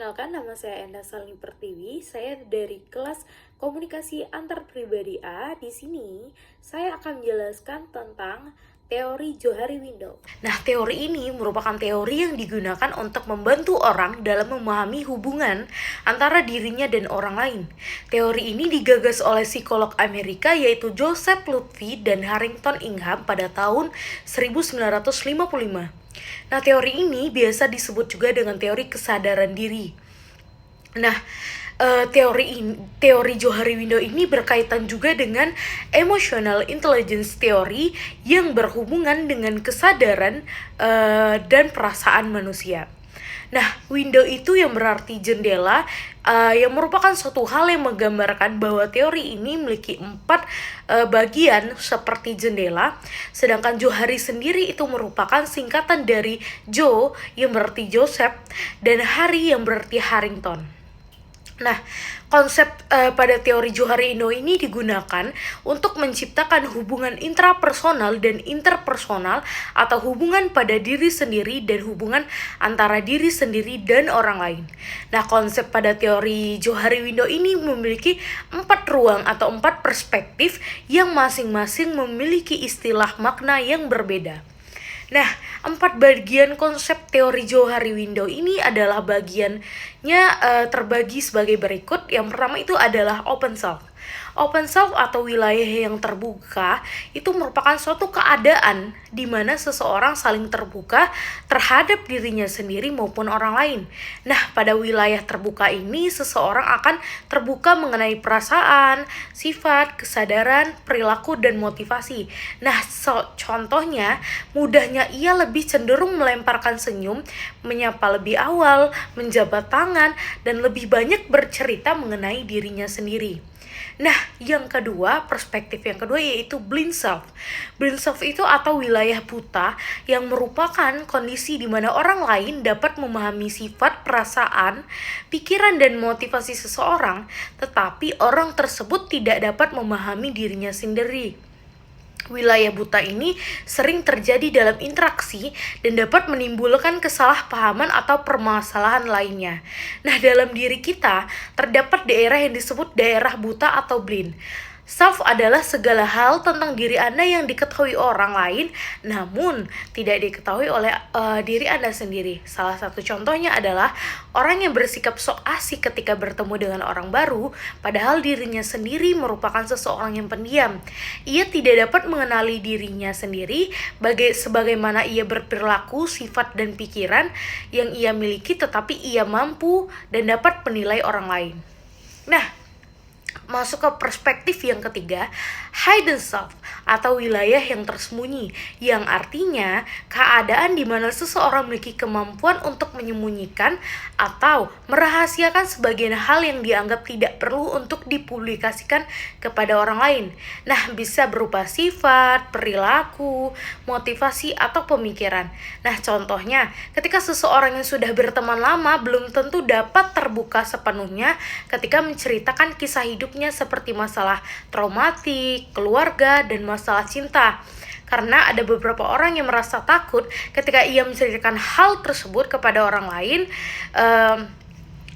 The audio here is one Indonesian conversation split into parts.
Perkenalkan, nama saya Enda Salni Pertiwi. Saya dari kelas Komunikasi Antar Pribadi A. Di sini saya akan menjelaskan tentang teori Johari Window. Nah, teori ini merupakan teori yang digunakan untuk membantu orang dalam memahami hubungan antara dirinya dan orang lain. Teori ini digagas oleh psikolog Amerika yaitu Joseph Lutfi dan Harrington Ingham pada tahun 1955. Nah, teori ini biasa disebut juga dengan teori kesadaran diri. Nah, teori Johari Window ini berkaitan juga dengan emotional intelligence theory yang berhubungan dengan kesadaran dan perasaan manusia. Nah, window itu yang berarti jendela, yang merupakan suatu hal yang menggambarkan bahwa teori ini memiliki 4 bagian seperti jendela, sedangkan Johari sendiri itu merupakan singkatan dari Jo yang berarti Joseph dan Hari yang berarti Harrington. Nah, konsep pada teori Johari Window ini digunakan untuk menciptakan hubungan intrapersonal dan interpersonal atau hubungan pada diri sendiri dan hubungan antara diri sendiri dan orang lain. Nah, konsep pada teori Johari Window ini memiliki 4 ruang atau 4 perspektif yang masing-masing memiliki istilah makna yang berbeda. Nah, 4 bagian konsep teori Johari Window ini adalah bagiannya terbagi sebagai berikut. Yang pertama itu adalah open self. Open self atau wilayah yang terbuka itu merupakan suatu keadaan di mana seseorang saling terbuka terhadap dirinya sendiri maupun orang lain. Nah, pada wilayah terbuka ini seseorang akan terbuka mengenai perasaan, sifat, kesadaran, perilaku, dan motivasi. Nah, contohnya mudahnya ia lebih cenderung melemparkan senyum, menyapa lebih awal, menjabat tangan, dan lebih banyak bercerita mengenai dirinya sendiri. Nah, yang kedua, perspektif yang kedua yaitu blind self. Blind self itu atau wilayah buta yang merupakan kondisi di mana orang lain dapat memahami sifat, perasaan, pikiran, dan motivasi seseorang, tetapi orang tersebut tidak dapat memahami dirinya sendiri. Wilayah buta ini sering terjadi dalam interaksi dan dapat menimbulkan kesalahpahaman atau permasalahan lainnya. Nah, dalam diri kita terdapat daerah yang disebut daerah buta atau blind. Self adalah segala hal tentang diri Anda yang diketahui orang lain, namun tidak diketahui oleh diri Anda sendiri. Salah satu contohnya adalah orang yang bersikap sok asik ketika bertemu dengan orang baru, padahal dirinya sendiri merupakan seseorang yang pendiam. Ia tidak dapat mengenali dirinya sendiri, sebagaimana ia berperilaku, sifat, dan pikiran yang ia miliki, tetapi ia mampu dan dapat menilai orang lain. Nah, masuk ke perspektif yang ketiga, hidden self atau wilayah yang tersembunyi, yang artinya keadaan di mana seseorang memiliki kemampuan untuk menyembunyikan atau merahasiakan sebagian hal yang dianggap tidak perlu untuk dipublikasikan kepada orang lain. Nah, bisa berupa sifat, perilaku, motivasi, atau pemikiran. Nah, contohnya, ketika seseorang yang sudah berteman lama belum tentu dapat terbuka sepenuhnya ketika menceritakan kisah hidupnya seperti masalah traumatik, keluarga, dan masalah cinta. Karena ada beberapa orang yang merasa takut ketika ia menceritakan hal tersebut kepada orang lain,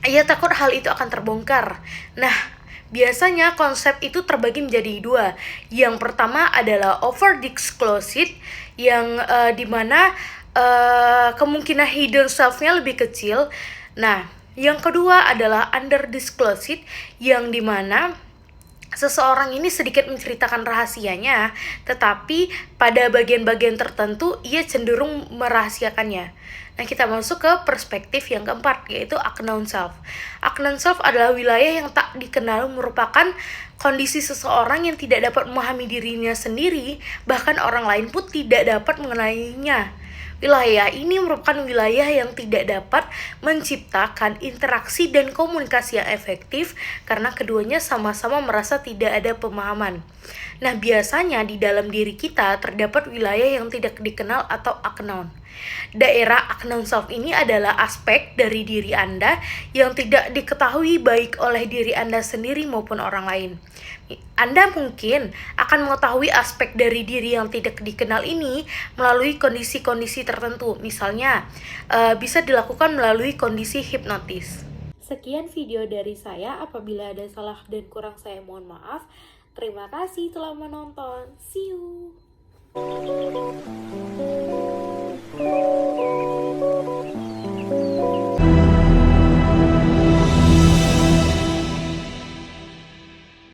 ia takut hal itu akan terbongkar. Nah, biasanya konsep itu terbagi menjadi 2. Yang pertama adalah over disclosed, yang dimana kemungkinan hidden self-nya lebih kecil. Nah, yang kedua adalah under disclosed, yang dimana seseorang ini sedikit menceritakan rahasianya, tetapi pada bagian-bagian tertentu ia cenderung merahasiakannya. Nah, kita masuk ke perspektif yang keempat, yaitu unknown self. Unknown self adalah wilayah yang tak dikenal, merupakan kondisi seseorang yang tidak dapat memahami dirinya sendiri, bahkan orang lain pun tidak dapat mengenalinya. Wilayah ini merupakan wilayah yang tidak dapat menciptakan interaksi dan komunikasi yang efektif karena keduanya sama-sama merasa tidak ada pemahaman. Nah, biasanya di dalam diri kita terdapat wilayah yang tidak dikenal atau unknown. Daerah unknown self ini adalah aspek dari diri Anda yang tidak diketahui baik oleh diri Anda sendiri maupun orang lain. Anda mungkin akan mengetahui aspek dari diri yang tidak dikenal ini melalui kondisi-kondisi tertentu. Misalnya, bisa dilakukan melalui kondisi hipnotis. Sekian video dari saya. Apabila ada salah dan kurang saya mohon maaf. Terima kasih telah menonton. See you.